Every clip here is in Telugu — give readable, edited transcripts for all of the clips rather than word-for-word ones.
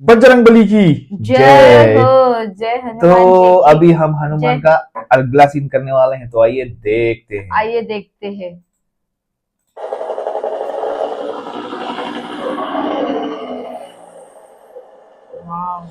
बजरंगबली की जय हो, जय तो हनुमान जी की। अभी हम हनुमान जय। का अगला सीन करने वाले हैं, तो आइए देखते हैं। आइए देखते हैं। वाव।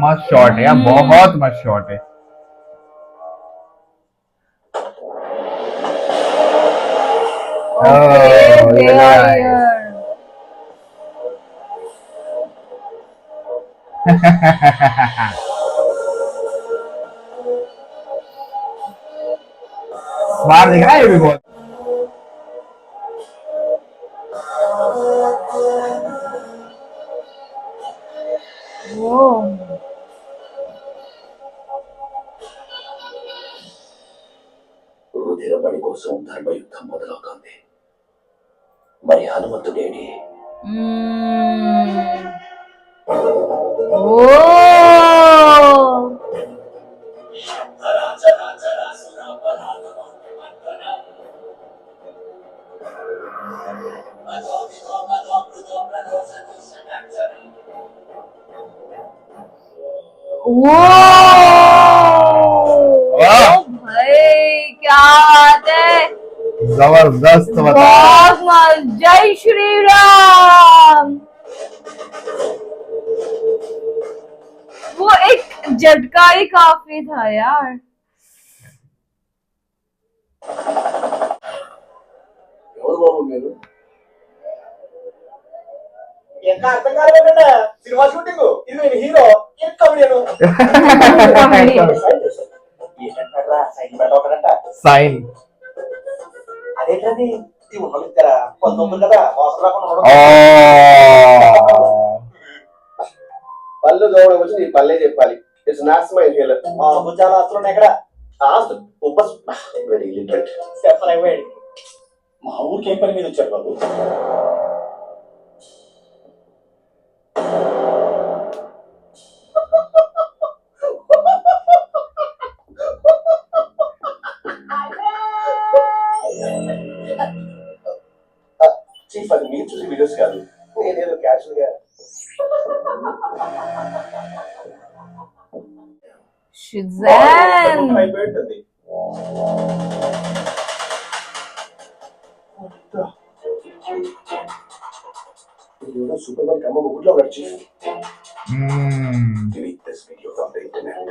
मस्त शॉट है यार, बहुत मस्त शॉट है। Okay, Oh, they ये are लगा है। here. बाहर दिख रहा है ये भी बहुत। Whoa. రుధిరబడి కోసం ధర్మయుద్ధం మొదలవుతోంది. మరి హనుమంతుడేడి? Oh. वाह। भाई क्या बात है, जबरदस्त बता। बहुत मस्त। जय श्री राम। वो एक झटका ही काफी था यार। ఎవరు బాబు మీరు? ఇంకా అర్థం కాలేదంటే సినిమా షూటింగ్ ఇది నేను హీరో ఇది కమెడియన్ ఏంటంటారా సైన్ పెట్టవటంట साइन అదేంటది ఇది ఉన్నది ఇస్తారా కొంత కదా అవసరం రాకుండా పళ్ళు దోవడం వచ్చి నీ పల్లె చెప్పాలి. It's not my inhaler. చాలా ఆస్తులు ఉన్నాయి ఇక్కడ ఆస్తు ఉపస్ వెరీ లిటరేట్. చెప్పలేవేండి మా ఊరికి ఏం పని మీద వచ్చారు బాబు? చీఫ్ అది మీరు చూసి వీడియోస్ కాదు, నేనేదో క్యాజువల్ గా. Shazam. అయిపోయింది. సూపర్ మార్కెట్ అమ్మ ఊర్లో ఉన్నాడు chief. Delete this video from the internet.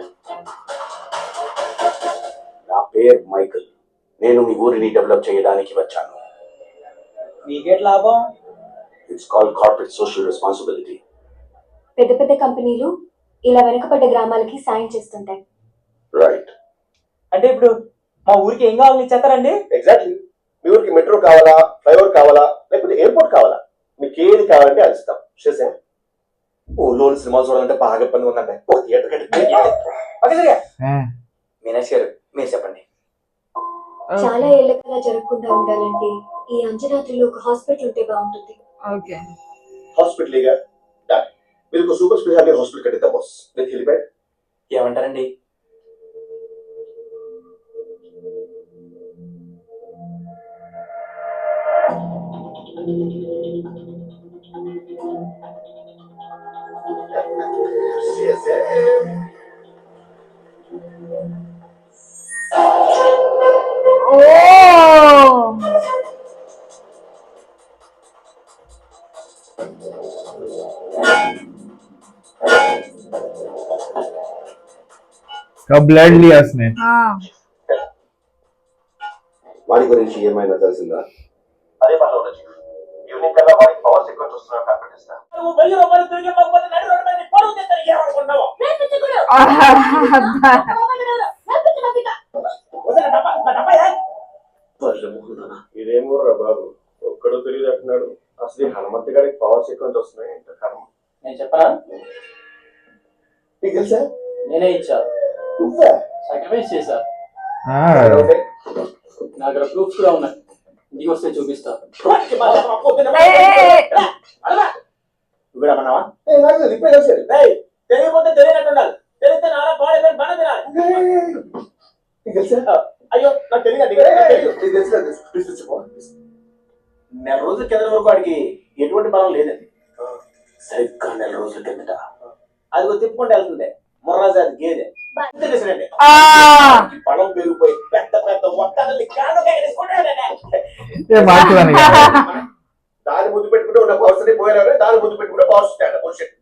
నా పేరు మైకల్. నేను మీ ఊరిని డెవలప్ చేయడానికి వచ్చాను. మీకేట్ లాభం? It's called corporate social responsibility. పెద్ద పెద్ద కంపెనీలు ఇలా వెనుకబడ్డ గ్రామాలకి సాయం చేస్తుంటాయి. రైట్. అంటే ఇప్పుడు మా ఊరికి ఏం కావాలని ఇచ్చేస్తారండి? ఎగ్జాక్ట్లీ. మీ ఊరికి మెట్రో కావాలా, ఫ్లైఓవర్ కావాలా, లేకపోతే ఎయిర్పోర్ట్ కావాలా, మీకు ఏది కావాలంటే అది ఇస్తాం. చేసా ఓ లోన్ సినిమా చూడాలంటే బాగా ఇబ్బంది ఉందండి. ఓ థియేటర్ మీనాక్షి గారు మీరు చెప్పండి. చాలా ఏళ్ళగా జరగకుండా ఉండాలంటే ఈ అంజనాద్రిలో ఒక హాస్పిటల్ ఉంటే బాగుంటుంది. Okay. హాస్పిటల్ గా మీరు సూపర్ స్పెషాలిటీ హాస్పిటల్ కట్టిద్దాం బాస్. With helipad. ఏమంటారండి? Oh. का ब्लड लिया उसने। हाँ। వాడి గురించి ఏమైనా తెలిసిందా? అదే పనిలో ఉన్న చీఫ్. ఈవినింగ్ కల్లా వాడికి పవర్ సీక్వెన్స్ వస్తున్నా కనిపెట్టిస్తా. నువ్వు 1000 రూపాయలు తిరిగి ఇవ్వకపోతే నడి రోడ్డు మీద నీ పరువు తీస్తాను. ఏమనుకున్నావు? ఇదేం ఊర్రా బాబు, ఒక్కడో తెలియదు అంటున్నాడు. అసలు హనుమంత్ గారికి పవర్ సీక్వెన్స్ వస్తున్నాయి. ఎంత కర్మ. నేను చెప్పరా? నీకు తెలుసా? నేనే ఇచ్చా. నువ్వా? సాక్రిఫైస్ చేశా. हाँ నా దగ్గర ప్రూఫ్స్ కూడా ఉన్నాయి, ఇంటికి వస్తే చూపిస్తా. నువ్వేమన్నావా రిపేర్ చేసేది తెలియకపోతే తెలియనట్టు ఉండాలి, తెలిస్తే నాలా పాడైపోయి మన తినాలి. తెలుసా అయ్యో నాకు తెలియదు. నెల రోజుల కింద వరకు వాడికి ఎటువంటి బలం లేదండి. సరిగ్గా నెల రోజుల కిందట అది తిప్పుకుంటూ వెళ్తుంది ముర్రాజాది గేదె. బలం పెరిగిపోయి పెద్ద పెద్ద ఒక్కడిని దాని ముందు పెట్టుకుంటే ఉన్న పవర్స్ పోయినా దాని ముందు పెట్టుకుంటే పవర్స్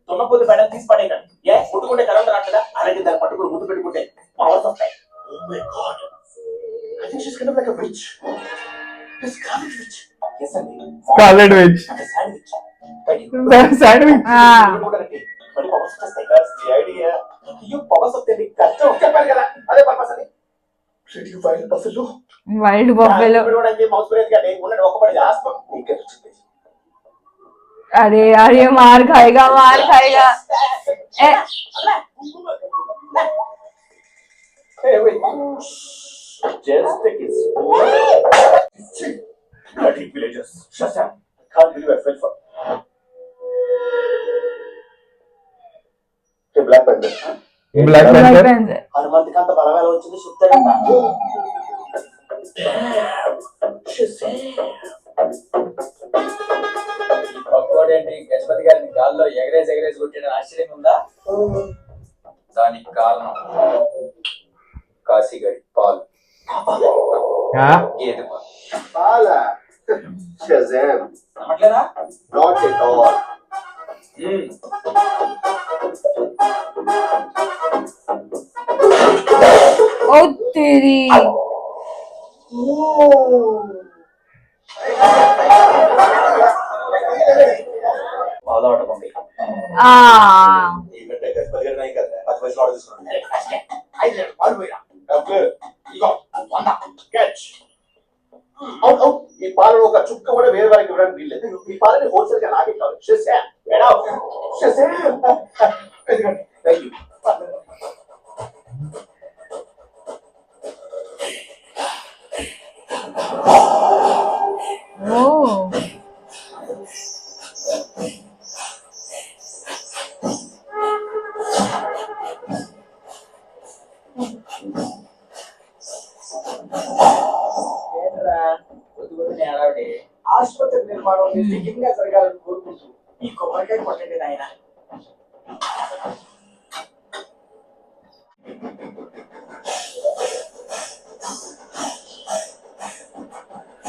తున్న పొద్దు బెడ తీసి పడేయండి. ముట్టుకుంటే కరెంట్ రాట్లేదా? అలాగే దాన్ని పట్టుకుని ముందు పెట్టుకుంటే పవర్స్ వస్తాయి. I think she's kind of like a witch. A Scarlet Witch. Yes, అండి. Scarlet Witch. అంటే శాండ్విచ్. Sandwich. మరి పవర్స్ వస్తాయి. That's the idea. అయ్యో పవర్స్ వస్తాయి కష్టం చెప్పాను కదా, అదే పర్పస్ అని. Did you find buffalo? Wild buffalo. Mouse break గా నేను ఉన్నది ఒకటి ఆస్పం నీకే వచ్చింది. अरे यार ये मार खाएगा मार खाएगा. Hey, wait. Just a kiss. Bloody villagers. Shut up. I can't believe I fell for. Hey, Black Panther. Black Panther. హనుమంతుకి అంత బలం ఎలా వచ్చింది చెప్తాడంట. పక్కోడేంటి గజపతి గారిని గాల్లో ఎగరేసి కొట్టిన ఆశ్చర్యం ఉందా? దానికి కారణం కాశీగడి పాలు, గేదె పాలు. Pala. Shazam. నమ్మట్లేదా? Not at all. ओ तेरी. పాలు ఆట పంపి ఏంటంటే గణపతి గారు నాయి కదా 10 పైసలు ఆర్డర్ తీసుకున్నాను. 5 పాలు పోయినా ఇగో 100 క్యాచ్. అవును ఈ పాలను ఒక చుక్క కూడా వేరే వారికి ఇవ్వడానికి వీల్లేదు. ఈ పాలని హోల్సేల్ గా నాకే కావాలి. Thank you. ओ ఆసుపత్రి నిర్మాణం నిర్విఘ్నంగా జరగాలని కోరుకుంటూ ఈ కొబ్బరికాయ కొట్టండి నాయన.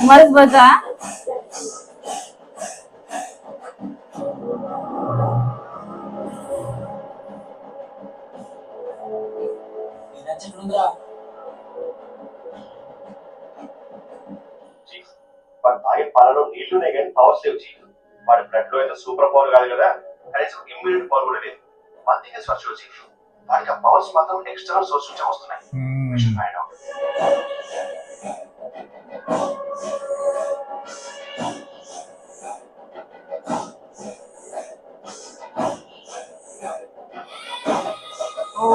मस्त बचा. వాడు తాగే పాలలో నీళ్లునే కానీ పవర్ సేవ్ చేయదు. వాడి బ్లడ్ లో అయితే సూపర్ పవర్ కాదు కదా, కనీసం ఇమ్యూనిటీ పవర్ కూడా లేదు. One thing is for sure chief, వాడికి ఆ పవర్స్ మాత్రం ఎక్స్టర్నల్ సోర్స్ నుంచి వస్తున్నాయి. We should find out. ओ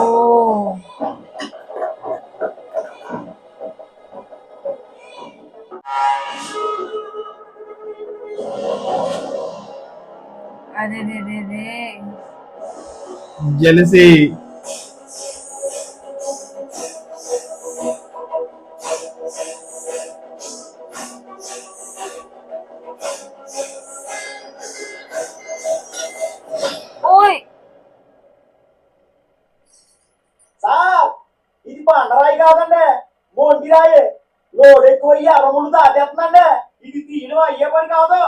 अरे रे रे रे. Jealousy. ओए సార్ ఇది పండరాయి కాదండి, మొండిరాయి. లోడ్ ఎక్కువ అరములు దాటేస్తుందండి. ఇది తీయడం అయ్యే పని కాదు.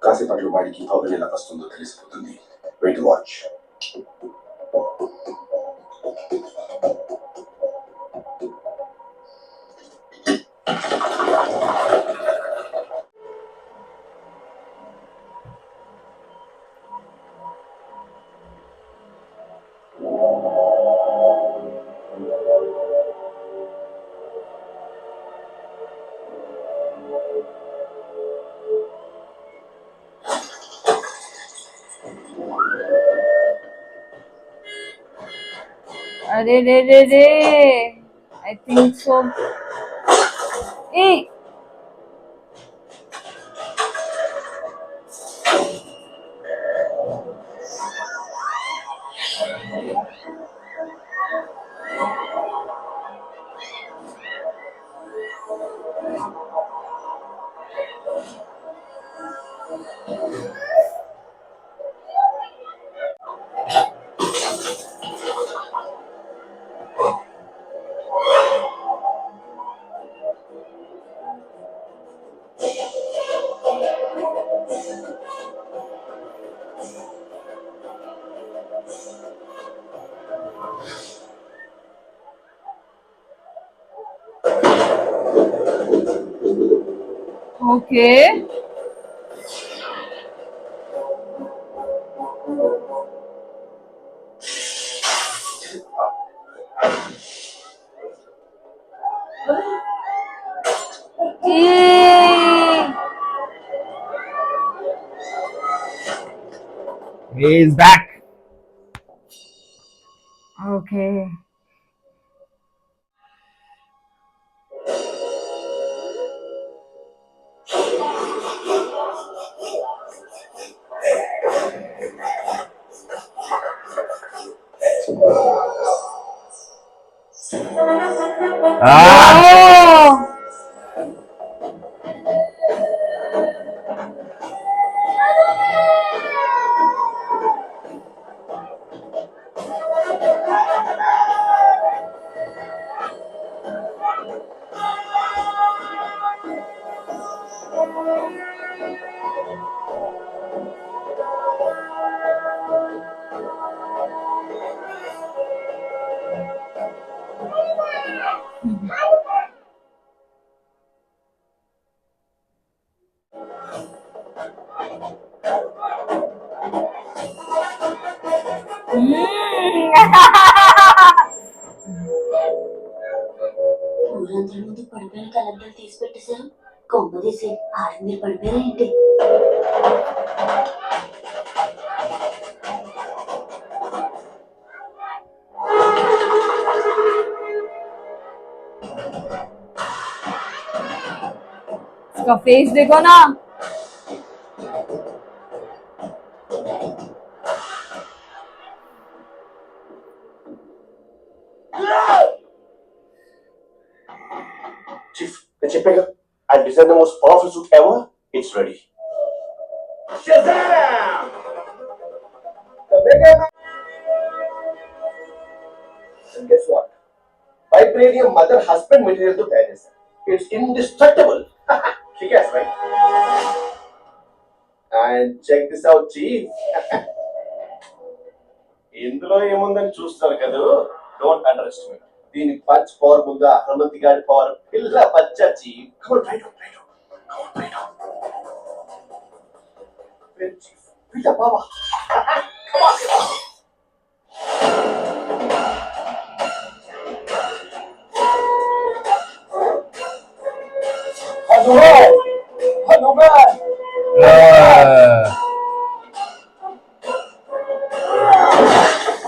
కాసేపట్లో వాడికి పవర్ ఎలా వస్తుందో తెలిసిపోతుంది. Wait watch. अरे रे रे रे I think so ah okay He is back. Okay Ah, ఊరందరి ముందు పడిపోయిన కలందరూ తీసి పెట్టేశారు. కొంప తీసి ఆడ మీరు పడిపోయారా ఏంటి? इसका फेस देखो ना Chief, నేను చెప్పాగా I designed the most powerful suit ever. It's ready. Shazam! The Mega Man. And guess what? Vibranium mother husband material to tayar చేశారు. It's indestructible. Kick ass, right? And check this out, Chief. ఇందులో ఏముందని చూస్తారు కదా, డోంట్ అండర్ ఎస్టిమేట్. దీని పంచ్ పవర్ ముందు హనుమంతి గారి పవర్ పిల్ల పచ్చ chief. Come on, try it out, try it out. Come on, try it out. Well, Chief, feel the power. Come on, come on. Hanuman! Hanuman!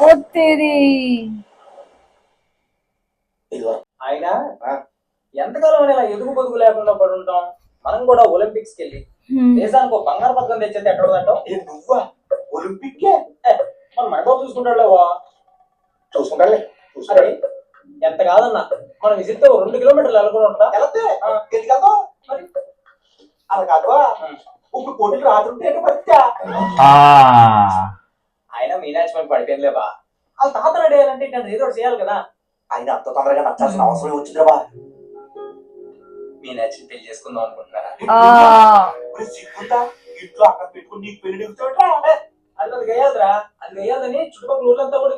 ओ तेरी ఆయన ఎంతకాలం ఇలా ఎదుగు పొదుగు లేకుండా పడి ఉంటాం. మనం కూడా ఒలింపిక్స్ కి వెళ్ళి దేశానికి ఒక బంగారు పథకం తెచ్చేది ఎట్టడంటాం. నువ్వా ఒలింపిక్ మనం మనబాబు చూసుకుంటాడులేవా. చూసుకుంటాలే అరే ఎంత కాదన్నా మనం విజిట్ 2 కిలోమీటర్లు వెళ్ళకుండా ఉంటా. వెళ్తే ఎందుకు మరి అలా కాదు ఇప్పుడు పోటీలు రాత్రి పచ్చా ఆయన మీనాక్షి మేము పడిపోయిందిలేబా. వాళ్ళ తాత రెడీ అయ్యాలంటే ఇట్లా ఏదో ఒకటి చేయాలి కదా. ఆయన అంత తొందరగా నచ్చాల్సిన అవసరం వచ్చిందిరా. మీనాక్షి పెళ్లి చేసుకుందాం అనుకుంటున్నారా? సిగ్గుతా ఇంట్లో అక్కడ పెట్టుకుని నీకు పెళ్లి దిగుతాడా? అది గయ్యాలరా, అది గయ్యాలని చుట్టుపక్కల ఊర్లంతా కూడా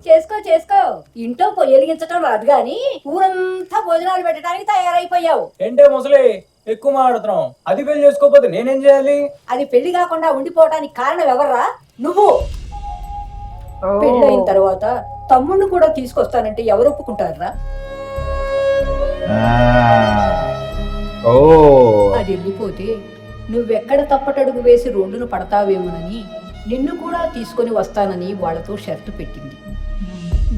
చేసుకో చేసుకో. ఇంట్లో పొయ్యి వెలిగించడం రాదు గాని ఊరంతా భోజనాలు పెట్టడానికి తయారైపోయావు. ఏంటే ముసలి ఎక్కువ మాట్లాడుతున్నాం. అది పెళ్లి చేసుకోకపోతే నేనేం చేయాలి? అది పెళ్లి కాకుండా ఉండిపోవటానికి కారణం ఎవర్రా? నువ్వు. పెళ్ళైన తర్వాత తమ్ముడిని కూడా తీసుకొస్తానంటే ఎవరు ఒప్పుకుంటారా? అది వెళ్ళిపోతే నువ్వెక్కడ తప్పటడుగు వేసి రోడ్డును పడతావేమోనని నిన్ను కూడా తీసుకొని వస్తానని వాళ్ళతో షరతు పెట్టింది.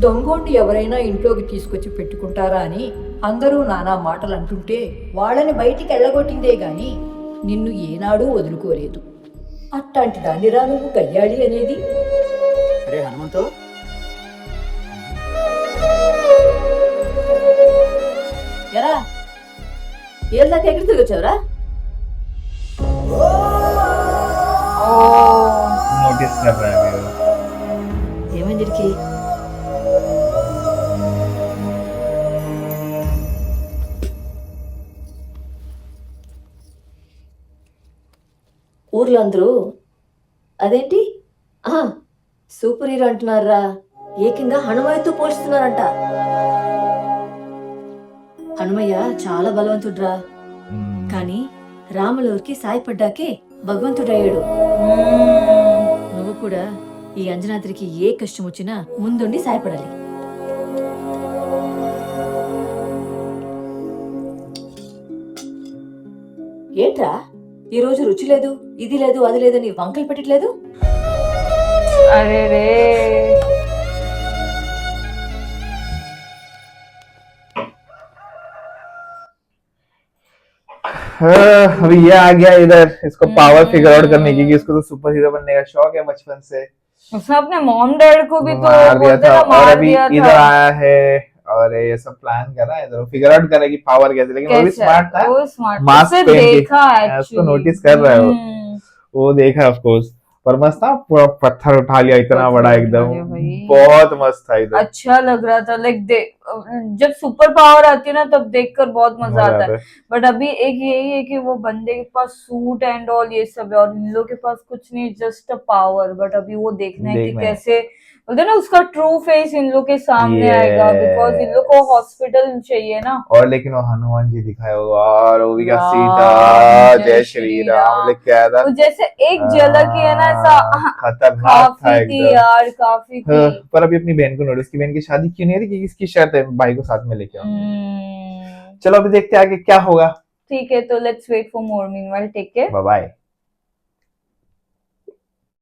దొంగోడిని ఎవరైనా ఇంట్లోకి తీసుకొచ్చి పెట్టుకుంటారా అని అందరూ నానా మాటలు అంటుంటే వాళ్ళని బయటికి వెళ్ళగొట్టిందే గాని నిన్ను ఏనాడూ వదులుకోలేదు. అట్లాంటి దానిరా నువ్వు గయ్యాళి అనేది. అరే హనుమంతు, ఎరా ఏళ్ళ దాకా ఎక్కడికి తిరిగి వచ్చావురా? नोटिस कर रहा है मेरे ఏమైంది వీడికి? ఊర్లో అందరూ అదేంటి సూపర్ హీరో అంటున్నారా, ఏకంగా హనుమయ్యతో పోల్చుతున్నారంట. హనుమయ్య చాలా బలవంతుడ్రా, కానీ రాములూరికి సాయపడ్డాకే భగవంతుడయ్యాడు. నువ్వు కూడా ఈ అంజనాద్రికి ఏ కష్టం వచ్చినా ముందుండి సాయపడాలి. ఏంట్రా ఈ రోజు రుచి లేదు, ఇది లేదు, అది లేదని వంకలు పెట్టట్లేదు? अरे रे अभी ये आ गया इधर, इसको पावर फिगर आउट करने की कि इसको तो सुपर हीरो बनने का शौक है बचपन से। उसने अपने मॉम डैड को भी तो मार दिया बोलते था ना, और मार अभी दिया इधर था। आया है और ये सब प्लान कर रहा है, इधर फिगर आउट करेगी पावर कैसे, लेकिन वो भी कैसे? स्मार्ट था। वो स्मार्ट मास्क उसे पहन के देखा उसको एक्चुअली नोटिस कर रहा है वो देखा ऑफ कोर्स, पर मस्त था, पूरा पत्थर उठा लिया इतना पत्थर बड़ा उठा एकदम, लिया भाई। बहुत मस्त था इधर। अच्छा लग रहा था। लाइक जब सुपर पावर आती है ना तब देखकर बहुत मजा आता है। बट अभी एक यही है कि वो बंदे के पास सूट एंड ऑल ये सब है और इन लोग के पास कुछ नहीं, जस्ट अ पावर। बट अभी वो देखना है कि देखना है। कैसे बोलते हैं ना उसका ट्रू फेस इन लोग के सामने Yes. आएगा, बिकॉज इन लोग को हॉस्पिटल चाहिए ना। और लेकिन वो हनुमान जी दिखाया होगा और वो भी क्या राम, सीता जय जय श्री श्री राम राम। लिख के आया था। वो जैसे एक झलक ही है ना ऐसा खतरनाक था काफी थी एकदम। यार, काफी थी। पर अभी अपनी बहन को नोटिस, की बहन की शादी क्यों नहीं हो रही, कि इसकी शर्त है भाई को साथ में लेके आओ। चलो अभी देखते हैं आगे क्या होगा। ठीक है, तो let's wait for more. Meanwhile take care, bye bye.